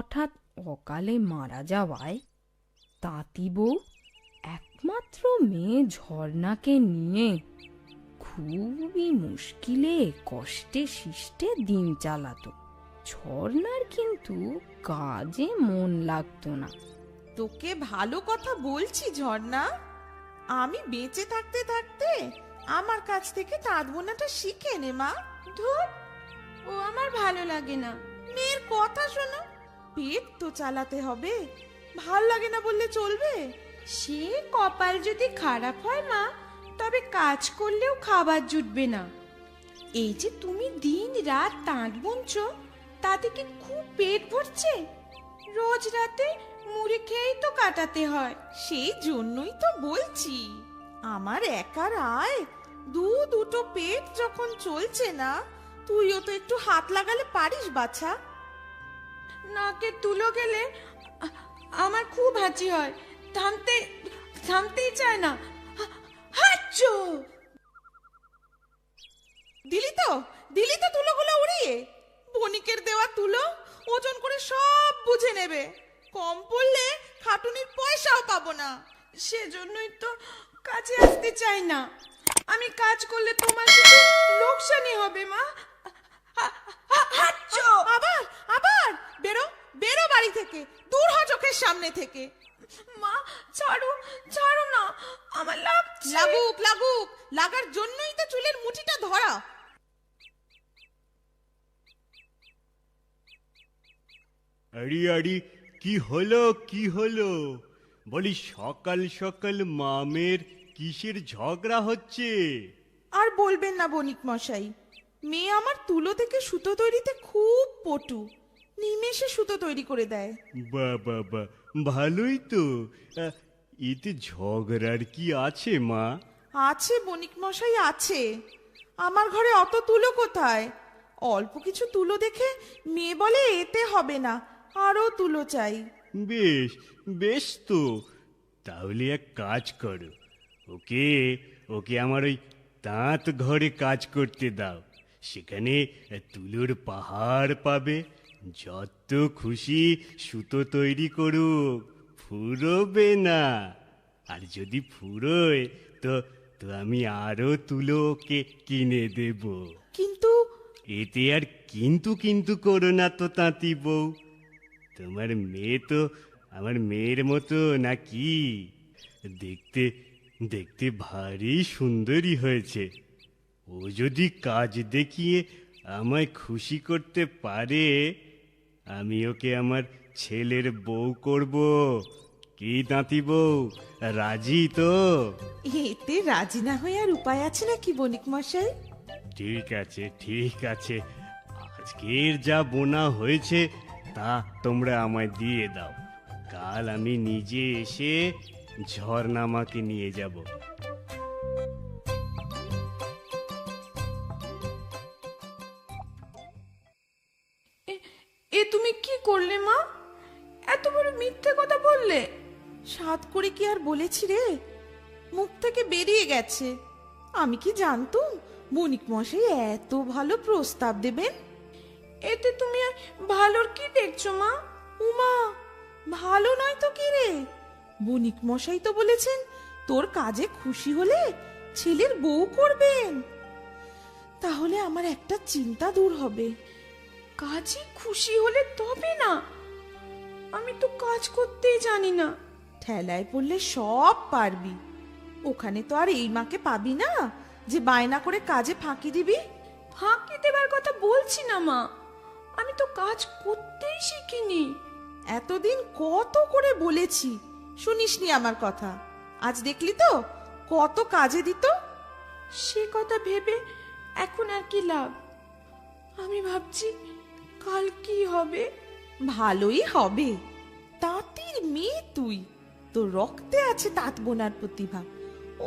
হঠাৎ অকালে মারা যাওয়ায় তাঁতি বউ একমাত্র মেয়ে ঝর্ণাকে নিয়ে খুবই মুশকিলে কষ্টে শিষ্টে দিন চালাতো। ঝর্ণার কিন্তু কাজে মন লাগতো না। তোকে ভালো কথা বলছি ঝর্ণা, আমি বেঁচে থাকতে থাকতে আমার কাছ থেকে তাঁত বোনাটা শিখে নে মা। ধুর, ও আমার ভালো লাগে না। মেয়ের কথা শোনো, পেট তো চালাতে হবে, ভাল লাগে না বললে চলবে? সে কপাল যদি খারাপ হয় মা, তবে কাজ করলেও খাবার জুটবে না। এই যে তুমি দিন রাত তাঁত বুনছো, তাতে কি খুব পেট ভরছে? রোজ রাতে মুড়ি খেয়েই তো কাটাতে হয়। সেই জন্যই তো বলছি, আমার একার আয় দুটো পেট যখন চলছে না, তুইও তো একটু হাত লাগালে পারিস বাছা। নাকে তুলো গেলে আমার খুব হাঁচি হয়, থামতেই চায় না। হাঁচো! দিলি তো তুলোগুলো উড়িয়ে। বণিকের দেওয়া তুলো ওজন করে সব বুঝে নেবে, কম পড়লে খাটুনির পয়সাও পাবো না। সেজন্যই তো কাজে আসতে চাই না। আমি কাজ করলে তোমার শুধু লোকসানি হবে মা। আবার আবার বেরো বেরো বাড়ি থেকে, দূর হ চোখের সামনে থেকে। মা ছাড়ো, ছাড়ো না, আমার লাগছে। লাগুক লাগুক, লাগার জন্যই তো চুলের মুঠিটা ধরা। আরে আরে, কি হলো কি হলো? বলি সকাল সকাল মামের কিসের ঝগড়া হচ্ছে? আর বলবেন না বণিক মশাই, মেয়ে আমার তুলো থেকে সুতো তৈরিতে খুব পটু, নিমেষে সুতো তৈরি করে দেয়। বাবা বা, ভালোই তো। এতে ঝগড়ার কি আছে মা? আছে বণিক মশাই আছে, আমার ঘরে অত তুলো কোথায়? অল্প কিছু তুলো দেখে মেয়ে বলে এতে হবে না, আরো তুলো চাই। বেশ বেশ তো, তাহলে এক কাজ করো, ওকে ওকে আমার ওই তাঁত ঘরে কাজ করতে দাও। সেখানে তুলোর পাহাড় পাবে, যত খুশি সুতো তৈরি করুক, ফুরোবে না। আর যদি ফুরোয় তো তো আমি আরো তুলো ওকে কিনে দেব। কিন্তু এতে আর কিন্তু কিন্তু করো না তো তাঁতি বউ। তোমার মেয়ে তো আমার মেয়ের মতো নাকি? দেখতে দেখতে ভারী সুন্দরী হয়েছে। ও যদি কাজ দেখিয়ে আমায় খুশি করতে পারে, আমি ওকে আমার ছেলের বউ করব। কি তাঁতি বউ, রাজি তো? এতে রাজি না হয়ে আর উপায় আছে নাকি বণিক মশাই? ঠিক আছে ঠিক আছে, আজকের যা বোনা হয়েছে তা তোমরা আমায় দিয়ে দাও। কাল আমি নিজে এসে ঝর্ণামাকে নিয়ে যাব। এ তুমি কি করলে মা? এত বড় মিথ্যে কথা বললে। সাধ করে কি আর বলেছি রে, মুখ থেকে বেরিয়ে গেছে। আমি কি জানতুম বণিক মশাই এত ভালো প্রস্তাব দেবেন? এতে তুমি আর ভালোর কি দেখছো মা? উমা, ভালো নয় তো কি রে? বণিক মশাই তো বলেছেন তোর কাজে খুশি হলে ছেলের বউ করবেন। তাহলে আমার একটা চিন্তা দূর হবে। কাজে খুশি হলে তবে না? আমি তো কাজ করতেই জানি না। ঠেলায় পড়লে সব পারবি, ওখানে তো আর এই মাকে পাবি না যে বায়না করে কাজে ফাঁকি দিবি। ফাঁকি দেবার কথা বলছি না মা, আমি তো কাজ করতেই শিখিনি। এতদিন কত করে বলেছি, শুনিসনি আমার কথা? আজ দেখলি তো কত কাজে দিত। সে কথা ভেবে এখন আর কি লাভ? আমি ভাবছি কাল কি হবে। ভালোই হবে, তাঁতির মেয়ে তুই, তোর রক্তে আছে তাঁত বোনার প্রতিভা।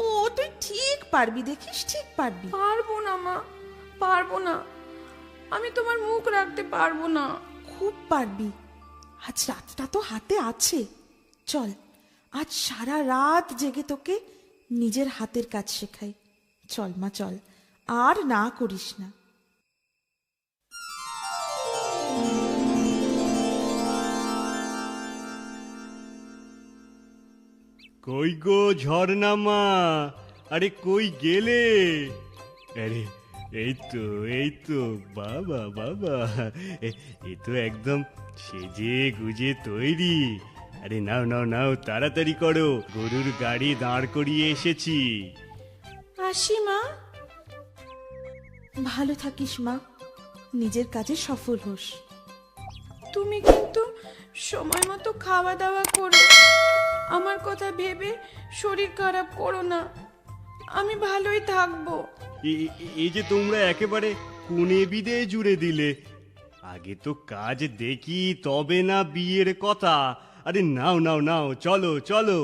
ও তুই ঠিক পারবি, দেখিস ঠিক পারবি। পারবো না মা, পারবো না। আমি তোমার মুখ রাখতে পারবো না। খুব পারবি, আজ রাতটা তো হাতে আছে। চল আজ সারা রাত জেগে তোকে নিজের হাতের কাজ শেখাই। চল মা চল, আর না করিস না। কই গো ঝর্ণা মা, আরে কই গেলে? আরে এই তো বাবা বাবা, এ তো একদম সেজে গুজে তৈরি। আরে নাও নাও নাও, তাড়াতাড়ি করো, গরুর গাড়ি দাঁড় করিয়ে এসেছি। আসি মা। ভালো থাকিস মা, নিজের কাজে সফল হোস। তুমি কিন্তু সময় মতো খাওয়া দাওয়া করো, আমার কথা ভেবে শরীর খারাপ করো না, আমি ভালোই থাকবো। এই যে তোমরা একেবারে কোণে বিদে জুড়ে দিলে, আগে তো কাজ দেখি তবে না বিয়ের কথা। আরে নাও নাও নাও, চলো চলো।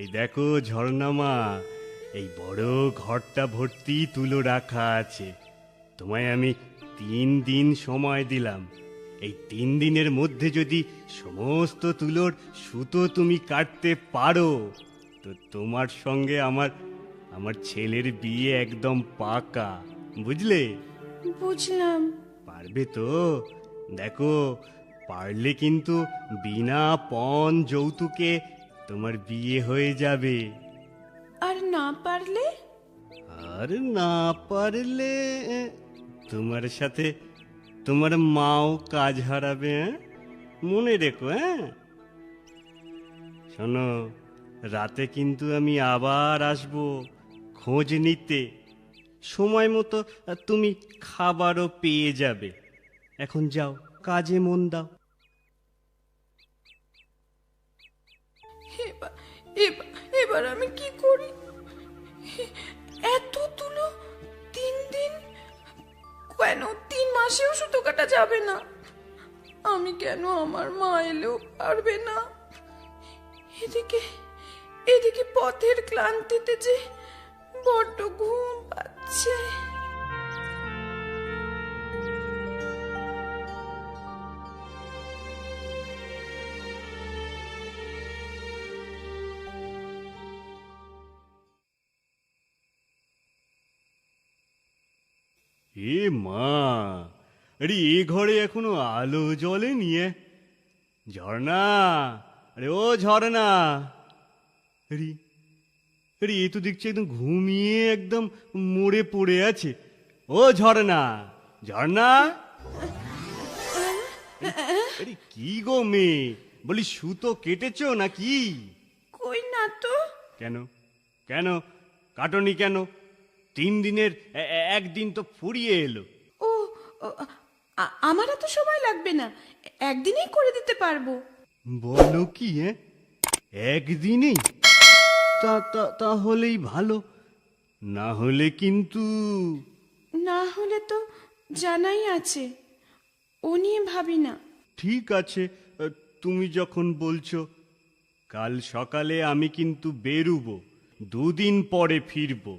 এই দেখো ঝর্ণা মা, এই বড় ঘরটা ভর্তি তুলো রাখা আছে। তোমায় আমি 3 দিন সময় দিলাম। এই 3 দিনের মধ্যে যদি সমস্ত তুলোর সুতো তুমি কাটতে পারো, তো তোমার সঙ্গে আমার ছেলের বিয়ে একদম পাকা, বুঝলে? বুঝলাম। পারবে তো? দেখো, পারলে কিন্তু বিনা পণ যৌতুকে তোমার বিয়ে হয়ে যাবে। আর না পারলে? আর না পারলে তোমার সাথে তোমার মাও কাজ হারাবে। মনে রেখো। শোনো, রাতে কিন্তু আমি আবার আসবো খোঁজ নিতে। সময় মতো তুমি খাবারও পেয়ে যাবে। এখন যাও, কাজে মন দাও। এবার আমি কি করি? এত তুলো 3 দিন, কেন 3 মাসেও সুতো কাটা যাবে না? আমি কেন, আমার মা এলেও পারবে না? এদিকে পথের ক্লান্তিতে যে বড্ড ঘুম পাচ্ছে। এ মা, আরে এ ঘরে এখনো আলো জ্বলেনি। ঝর্ণা, আরে ও ঝর্ণা, আরে আরে এ তো দেখছি একদম ঘুমিয়ে একদম মরে পড়ে আছে। ও ঝর্ণা, ঝর্ণা, আরে কি গো মেয়ে, বলি সুতো কেটেছো নাকি? কই না তো। কেন কেন কাটনি কেন? 3 দিনের একদিন তো ফুরিয়ে এলো। ও, আমার এত সময় লাগবে না, একদিনেই করে দিতে পারবো। বলো কি? একদিনেই? তাহলেই ভালো, না হলে কিন্তু। না হলে তো জানাই আছে, ও নিয়ে ভাবি না। ঠিক আছে, তুমি যখন বলছো, কাল সকালে আমি কিন্তু বেরুবো, 2 দিন পরে ফিরবো।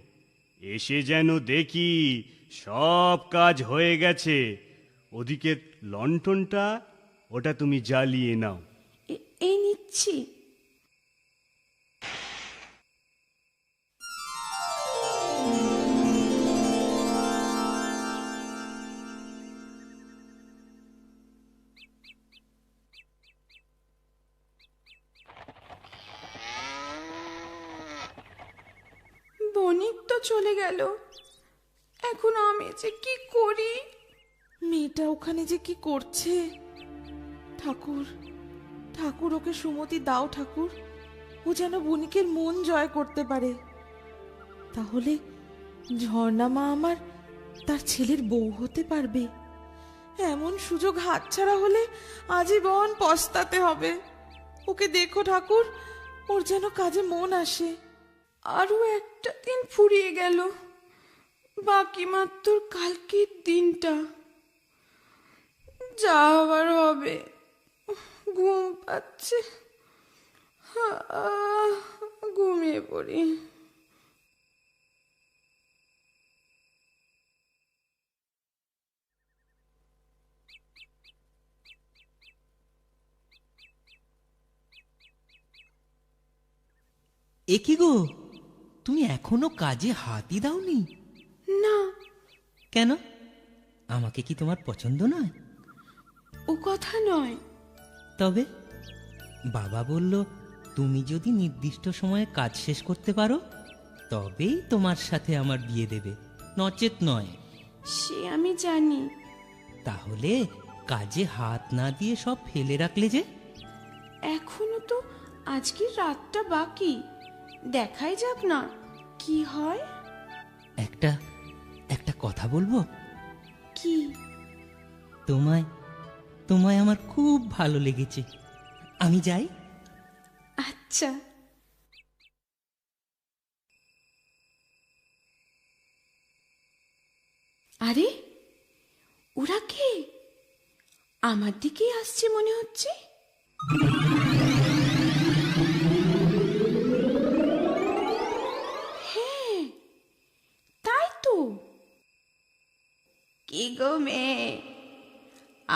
এসে যেন দেখি সব কাজ হয়ে গেছে। ওদিকে লণ্ঠনটা, ওটা তুমি জ্বালিয়ে নাও। এই নিচ্ছি। বণিক তো চলে গেল, এখন আমি যে কি করি? মেয়েটা ওখানে যে কি করছে? ঠাকুর, ঠাকুর ওকে সুমতি দাও ঠাকুর, ও যেন বণিকের মন জয় করতে পারে। তাহলে ঝর্ণা মা আমার তার ছেলের বউ হতে পারবে। এমন সুযোগ হাতছাড়া হলে আজীবন পস্তাতে হবে। ওকে দেখো ঠাকুর, ওর যেন কাজে মন আসে। আরো একটা দিন ফুরিয়ে গেল, বাকি মাত্র কালকের দিনটা। যা হবার হবে। ঘুম পাচ্ছে, ঘুমিয়ে পড়ি। এ কি গো, তুমি এখনো কাজে হাতই দাওনি? না। কেন? আমাকে কি তোমার পছন্দ নয়? ও কথা নয়। তবে বাবা বলল, তুমি যদি নির্দিষ্ট সময়ে কাজ শেষ করতে পারো তবেই তোমার সাথে আমার বিয়ে দেবে, নচেত নয়। সে আমি জানি। তাহলে কাজে হাত না দিয়ে সব ফেলে রাখলে যে? এখনো তো আজকের রাতটা বাকি, দেখাই যাক না কি হয়। একটা একটা কথা বলবো? কি? তোমায় তোমায় আমার খুব ভালো লেগেছে। আমি যাই। আচ্ছা। আরে ওরা কে? আমার দিকেই আসছে মনে হচ্ছে। হ্যাঁ, তাই তো। কি গো মেয়ে,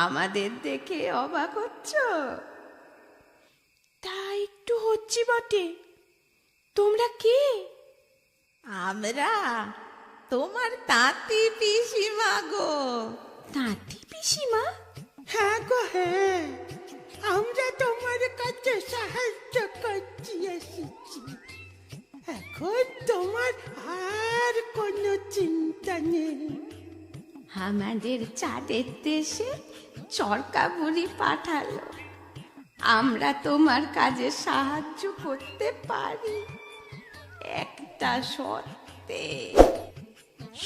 আমাদের দেখে অবাক হচ্ছ? তা একটু হচ্ছি বটে। তোমরা কে? আমরা তোমার তাঁতি পিসিমা গো। তাঁতি পিসিমা? হ্যাঁ গো হ্যাঁ, আমরা তোমার কাছে সাহায্য করতে এসেছি। এখন তোমার আর কোনো চিন্তা নেই। আমাদের চাঁদের দেশে চরকা বুড়ি পাঠালো, আমরা তোমার কাজে সাহায্য করতে পারি, একটা শর্তে।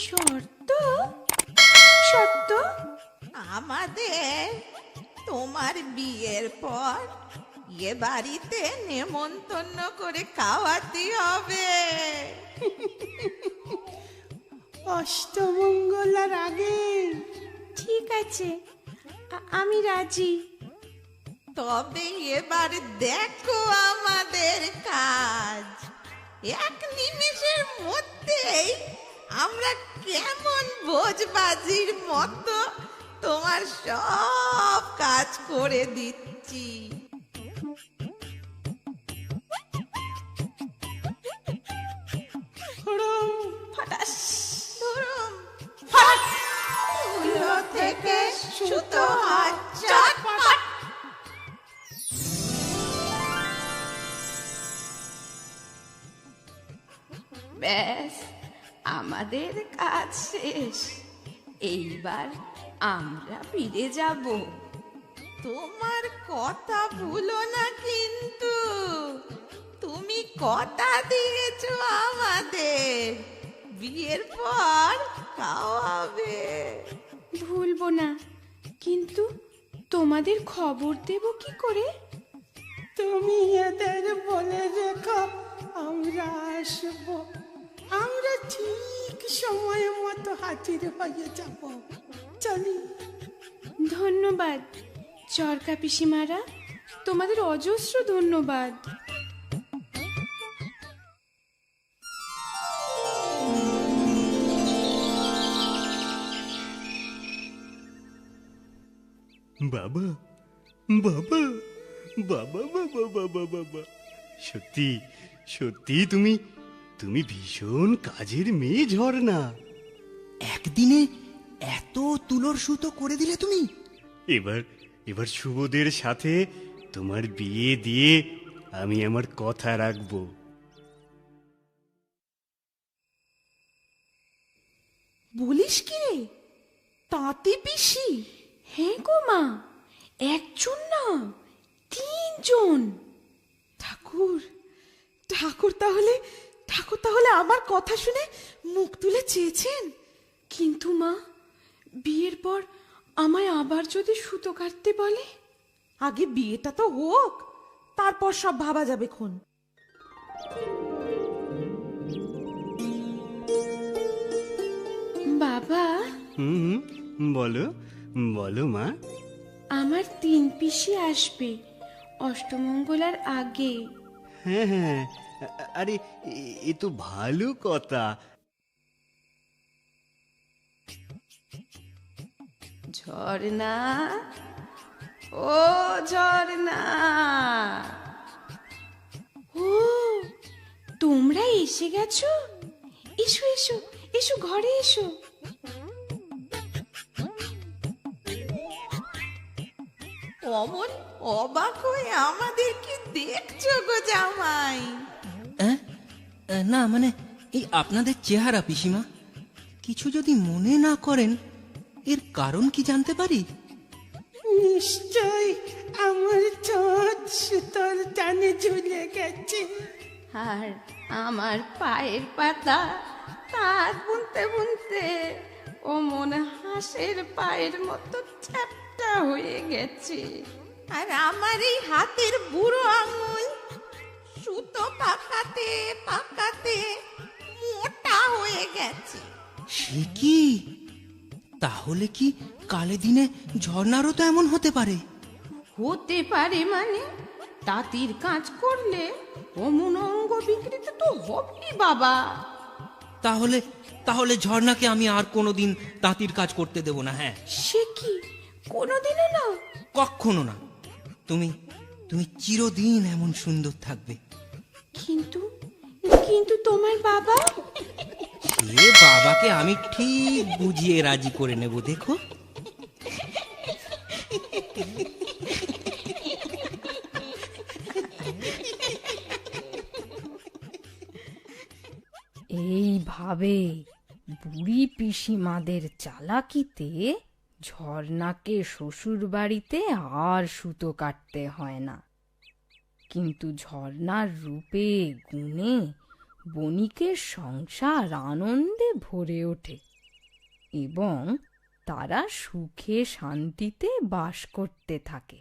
শর্ত? শর্ত? আমাদের তোমার বিয়ের পর এ বাড়িতে নেমন্তন্ন করে খাওয়াতে হবে। অষ্টমঙ্গলার আগে। ঠিক আছে, আমি রাজি। তবে এবার দেখো আমাদের কাজ, এক নিমেষের মধ্যেই আমরা কেমন ভোজবাজির মতো তোমার সব কাজ করে দিচ্ছি। হুড়ুম ফটাস ধরুম ফট, তুলো থেকে সুতো হাত চটপট। ব্যাস, আমাদের কাজ শেষ। এইবার আমরা ফিরে যাব। তোমার কথা ভুলো না কিন্তু, তুমি কথা দিয়েছো আমাদের বিয়ের পর খাওয়াবে। ভুলবো না, কিন্তু তোমাদের খবর দেব কি করে? তুমি এদের বলে রেখো আমরা আসবো। আমরা ঠিক সময় মতো হাজির হয়ে যাব। চলি। ধন্যবাদ চরকা পিসিমারা, তোমাদের অজস্র ধন্যবাদ। বাবা বাবা বাবা বাবা বাবা বাবা, সত্যি সত্যি তুমি তুমি ভীষণ কাজের মেয়ে ঝর্ণা। একদিনে এত তুলোর সুতো করে দিলে তুমি? এবার এবার শুভদের সাথে তোমার বিয়ে দিয়ে আমি আমার কথা রাখবো। বলিস কি রে, তাঁতি পিসি? হ্যাঁ গো মা, একজন না, 3 জন। ঠাকুর ঠাকুর তাহলে ঠাকুর তাহলে আমার কথা শুনে মুখ তুলে চেয়েছেন। কিন্তু মা, বিয়ের পর আমায় আবার যদি সুতো কাটতে বলে? আগে বিয়েটা তো হোক, তারপর সব ভাবা যাবে খন। বাবা, হুম, বলো বলো মা। আমার 3 পিসি আসবে অষ্টমঙ্গলার আগে। হ্যাঁ হ্যাঁ, আরে এ তো ভালো কথা। ঝর্ণা, ও ঝর্ণা, ও তোমরা এসে গেছো? এসো এসো এসো, ঘরে এসো। অমন অবাক হয়ে আমাদের কি দেখছো গো জামাই? অ্যাঁ? না মানে এই আপনাদের চেহারা পিসিমা, কিছু যদি মনে না করেন এর কারণ কি জানতে পারি? নিশ্চয় আমার ছোট সুতোর টানে ঝুলে গেছে। আর আমার পায়ের পাতা তার বুনতে বুনতে ও মনে হাঁসের পায়ের মতো চ্যাপ্টা হয়ে গেছে। আর আমার এই হাতের বুড়ো আঙুল সুতো পাকাতে পাকাতে মোটা হয়ে গেছে। সে কি? তাহলে কি কালে দিনে ঝর্ণারও তো এমন হতে পারে? হতে পারে মানে, তাঁতির কাজ করলে অমন অঙ্গ বিকৃত তো হবেই বাবা। তাহলে তাহলে ঝর্ণাকে আমি আর কোনোদিন তাঁতির কাজ করতে দেব না। হ্যাঁ, সে কি, কোনোদিনও না? কখনো না। তুমি তুমি চিরদিন এমন সুন্দর থাকবে। কিন্তু কিন্তু তোমার বাবা? সে বাবাকে আমি ঠিক বুঝিয়ে রাজি করে নেব, দেখো। এইভাবে বুড়ি পিসিমাদের চালাকিতে ঝর্ণাকে শ্বশুর বাড়িতে আর সুতো কাটতে হয় না। কিন্তু ঝর্ণার রূপে গুণে বণিকের সংসার আনন্দে ভরে ওঠে এবং তারা সুখে শান্তিতে বাস করতে থাকে।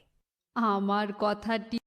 আমার কথাটি